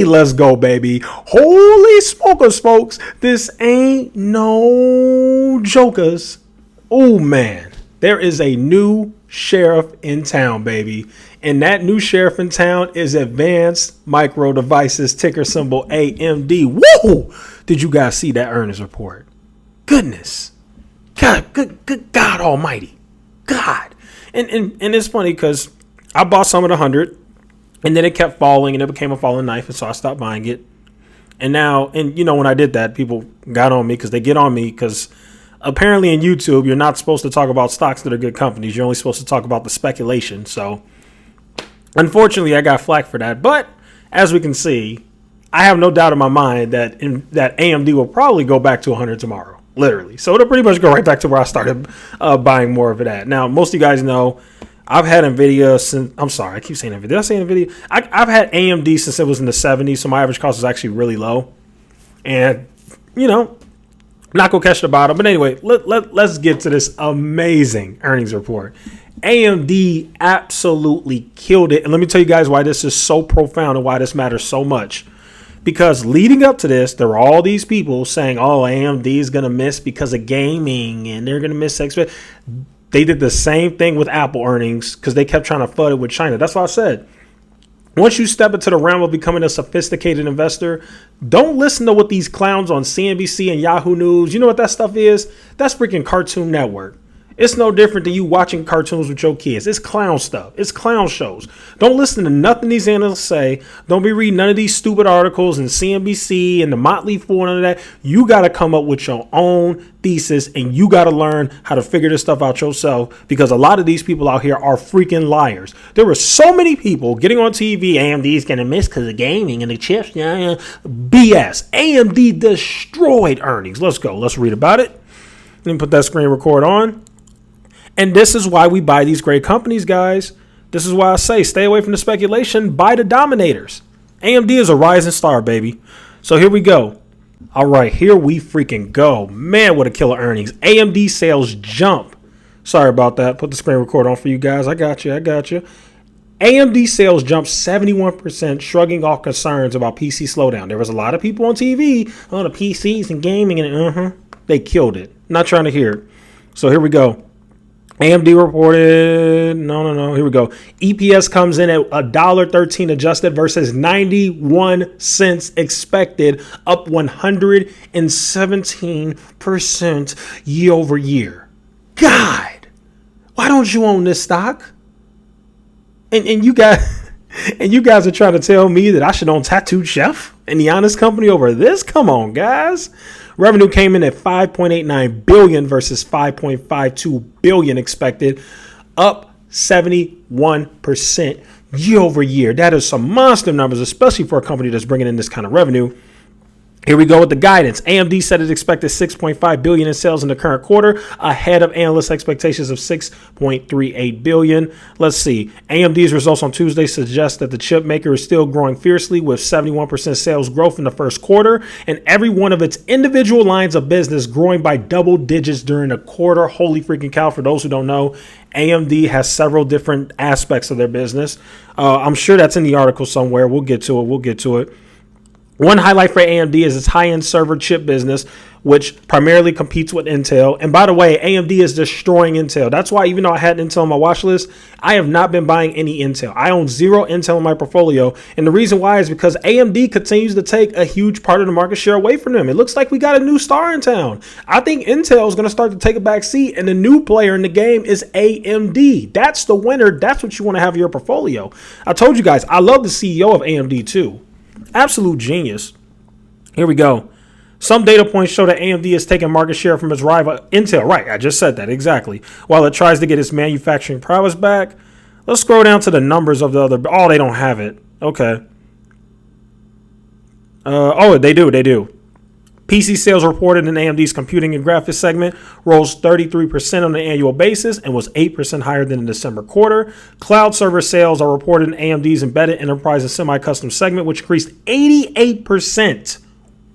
let's go, baby. Holy smokers, folks. This ain't no jokers. Oh, man. There is a new sheriff in town, baby. And that new sheriff in town is Advanced Micro Devices, ticker symbol AMD. Woo! Did you guys see that earnings report? Goodness. God, good God almighty. God. And it's funny because I bought some at 100 and then it kept falling and it became a falling knife. And so I stopped buying it. And now, and you know, when I did that, people got on me because they get on me because apparently in YouTube, you're not supposed to talk about stocks that are good companies. You're only supposed to talk about the speculation. So unfortunately, I got flack for that. But as we can see, I have no doubt in my mind that AMD will probably go back to 100 tomorrow. Literally. So it'll pretty much go right back to where I started buying more of it at. Now, most of you guys know I've had NVIDIA since, I'm sorry, I keep saying NVIDIA. Did I say NVIDIA? I've had AMD since it was in the 70s, so my average cost is actually really low. And, you know, not going to catch the bottom. But anyway, let's get to this amazing earnings report. AMD absolutely killed it. And let me tell you guys why this is so profound and why this matters so much. Because leading up to this, there were all these people saying, oh, AMD is going to miss because of gaming and they're going to miss XP. They did the same thing with Apple earnings because they kept trying to flood it with China. That's why I said, once you step into the realm of becoming a sophisticated investor, don't listen to what these clowns on CNBC and Yahoo News, you know what that stuff is? That's freaking Cartoon Network. It's no different than you watching cartoons with your kids. It's clown stuff. It's clown shows. Don't listen to nothing these analysts say. Don't be reading none of these stupid articles in CNBC and the Motley Fool and none of that. You got to come up with your own thesis and you got to learn how to figure this stuff out yourself because a lot of these people out here are freaking liars. There were so many people getting on TV. AMD is going to miss because of gaming and the chips. BS. AMD destroyed earnings. Let's go. Let's read about it. Let me put that screen record on. And this is why we buy these great companies, guys. This is why I say stay away from the speculation. Buy the dominators. AMD is a rising star, baby. So here we go. All right, here we freaking go. Man, what a killer earnings. AMD sales jump. Sorry about that. Put the screen record on for you guys. I got you. AMD sales jumped 71%, shrugging off concerns about PC slowdown. There was a lot of people on TV on the PCs and gaming, and they killed it. Not trying to hear it. So here we go. AMD reported, no, here we go. EPS comes in at $1.13 adjusted versus 91 cents expected, up 117% year over year. God, why don't you own this stock? And you guys are trying to tell me that I should own Tattooed Chef and the Honest Company over this? Come on, guys. Revenue came in at $5.89 billion versus $5.52 billion expected, up 71% year over year. That is some monster numbers, especially for a company that's bringing in this kind of revenue. Here we go with the guidance. AMD said it expected $6.5 billion in sales in the current quarter, ahead of analyst expectations of $6.38 billion. Let's see. AMD's results on Tuesday suggest that the chip maker is still growing fiercely with 71% sales growth in the first quarter, and every one of its individual lines of business growing by double digits during the quarter. Holy freaking cow. For those who don't know, AMD has several different aspects of their business. I'm sure that's in the article somewhere. We'll get to it. One highlight for AMD is its high-end server chip business, which primarily competes with Intel. And by the way, AMD is destroying Intel. That's why even though I had Intel on my watch list, I have not been buying any Intel. I own zero Intel in my portfolio. And the reason why is because AMD continues to take a huge part of the market share away from them. It looks like we got a new star in town. I think Intel is going to start to take a back seat, and the new player in the game is AMD. That's the winner. That's what you want to have in your portfolio. I told you guys, I love the CEO of AMD too. Absolute genius. Here we go. Some data points show that AMD is taking market share from its rival Intel. Right, I just said that exactly. While it tries to get its manufacturing prowess back. Let's scroll down to the numbers of the other. Oh, they don't have it. Okay. They do. PC sales reported in AMD's computing and graphics segment rose 33% on an annual basis and was 8% higher than the December quarter. Cloud server sales are reported in AMD's embedded enterprise and semi-custom segment, which increased 88%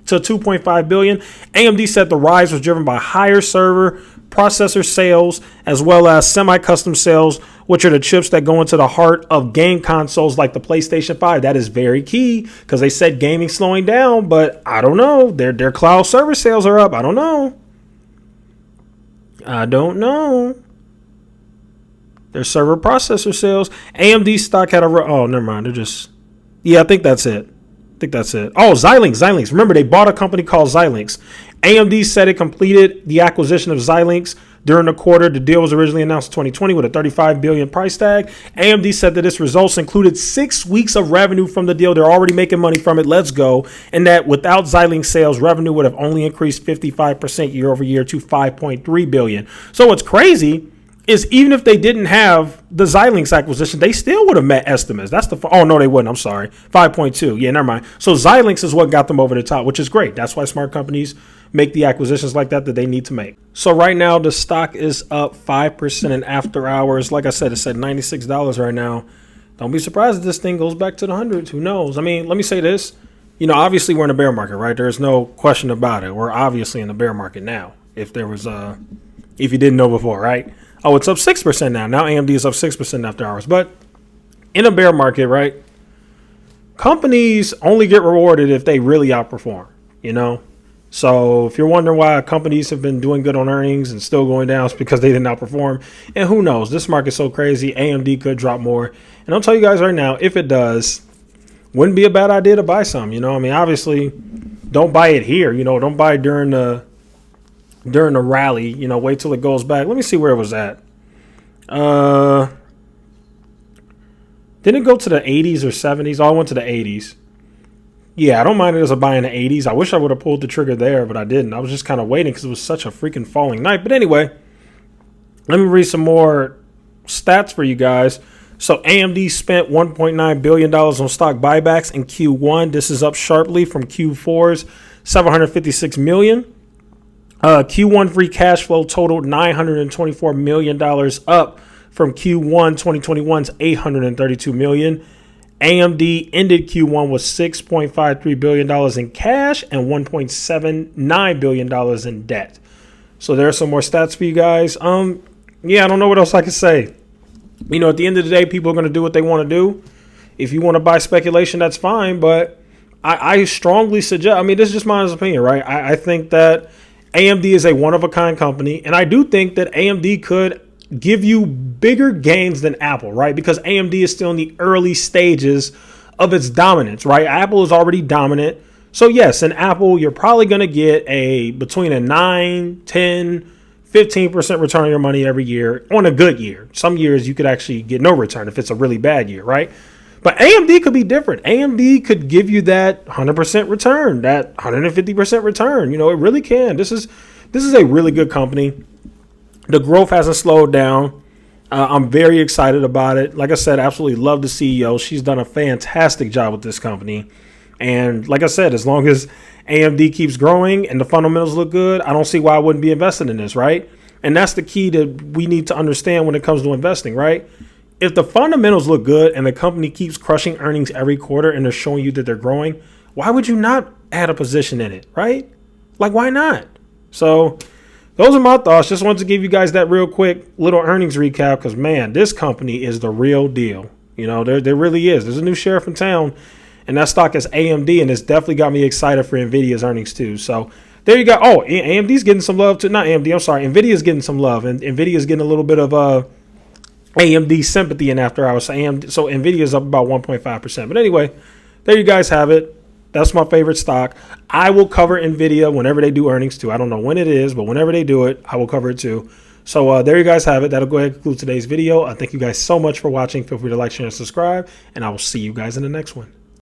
to $2.5 billion. AMD said the rise was driven by higher server processor sales as well as semi-custom sales, which are the chips that go into the heart of game consoles like the PlayStation 5. That is very key because they said gaming slowing down, but I don't know. Their cloud server sales are up. I don't know. Their server processor sales. AMD stock had a... Oh, never mind. They're just... Yeah, I think that's it. Oh, Xilinx. Remember, they bought a company called Xilinx. AMD said it completed the acquisition of Xilinx during the quarter. The deal was originally announced in 2020 with a $35 billion price tag. AMD said that its results included 6 weeks of revenue from the deal. They're already making money from it. Let's go. And that without Xilinx sales, revenue would have only increased 55% year over year to $5.3 billion. So what's crazy is even if they didn't have the Xilinx acquisition, they still would have met estimates. Oh, no, they wouldn't. I'm sorry. 5.2. Yeah, never mind. So Xilinx is what got them over the top, which is great. That's why smart companies make the acquisitions like that they need to make. So right now, the stock is up 5% in after hours. Like I said, it's at $96 right now. Don't be surprised if this thing goes back to the hundreds. Who knows? I mean, let me say this. Obviously we're in a bear market, right? There's no question about it. We're obviously in a bear market now. If you didn't know before, right? Oh, it's up 6% now. Now AMD is up 6% after hours. But in a bear market, right, companies only get rewarded if they really outperform, So if you're wondering why companies have been doing good on earnings and still going down, it's because they didn't outperform. And who knows? This market's so crazy. AMD could drop more. And I'll tell you guys right now, if it does, wouldn't be a bad idea to buy some. Obviously, don't buy it here. Don't buy it during the rally, wait till it goes back. Let me see where it was at. Didn't it go to the 80s or 70s? Oh, I went to the 80s. Yeah, I don't mind it as a buy in the 80s. I wish I would have pulled the trigger there, but I didn't. I was just kind of waiting because it was such a freaking falling night. But anyway, let me read some more stats for you guys. So AMD spent $1.9 billion on stock buybacks in Q1. This is up sharply from Q4's $756 million. Q1 free cash flow totaled $924 million, up from Q1 2021's $832 million. AMD ended Q1 with $6.53 billion in cash and $1.79 billion in debt. So there are some more stats for you guys. Yeah, I don't know what else I can say. At the end of the day, people are going to do what they want to do. If you want to buy speculation, that's fine. But I strongly suggest, this is just my opinion, right? I think that AMD is a one-of-a-kind company, and I do think that AMD could give you bigger gains than Apple, right? Because AMD is still in the early stages of its dominance, right? Apple is already dominant. So yes, in Apple, you're probably going to get between a 9, 10, 15% return on your money every year on a good year. Some years you could actually get no return if it's a really bad year, right? But AMD could be different. AMD could give you that 100% return, that 150% return. It really can. This is a really good company. The growth hasn't slowed down. I'm very excited about it. Like I said, absolutely love the CEO. She's done a fantastic job with this company. And like I said, as long as AMD keeps growing and the fundamentals look good, I don't see why I wouldn't be invested in this, right? And that's the key that we need to understand when it comes to investing, right? If the fundamentals look good and the company keeps crushing earnings every quarter and they're showing you that they're growing, why would you not add a position in it, right? Like, why not? So those are my thoughts. Just wanted to give you guys that real quick little earnings recap because, man, this company is the real deal. There really is. There's a new sheriff in town, and that stock is AMD, and it's definitely got me excited for NVIDIA's earnings too. So there you go. Oh, AMD's getting some love too. Not AMD, I'm sorry. NVIDIA's getting some love, and NVIDIA's getting a little bit of AMD sympathy in after hours. So NVIDIA's up about 1.5%. But anyway, there you guys have it. That's my favorite stock. I will cover NVIDIA whenever they do earnings too. I don't know when it is, but whenever they do it, I will cover it too. So there you guys have it. That'll go ahead and conclude today's video. I thank you guys so much for watching. Feel free to like, share, and subscribe, and I will see you guys in the next one.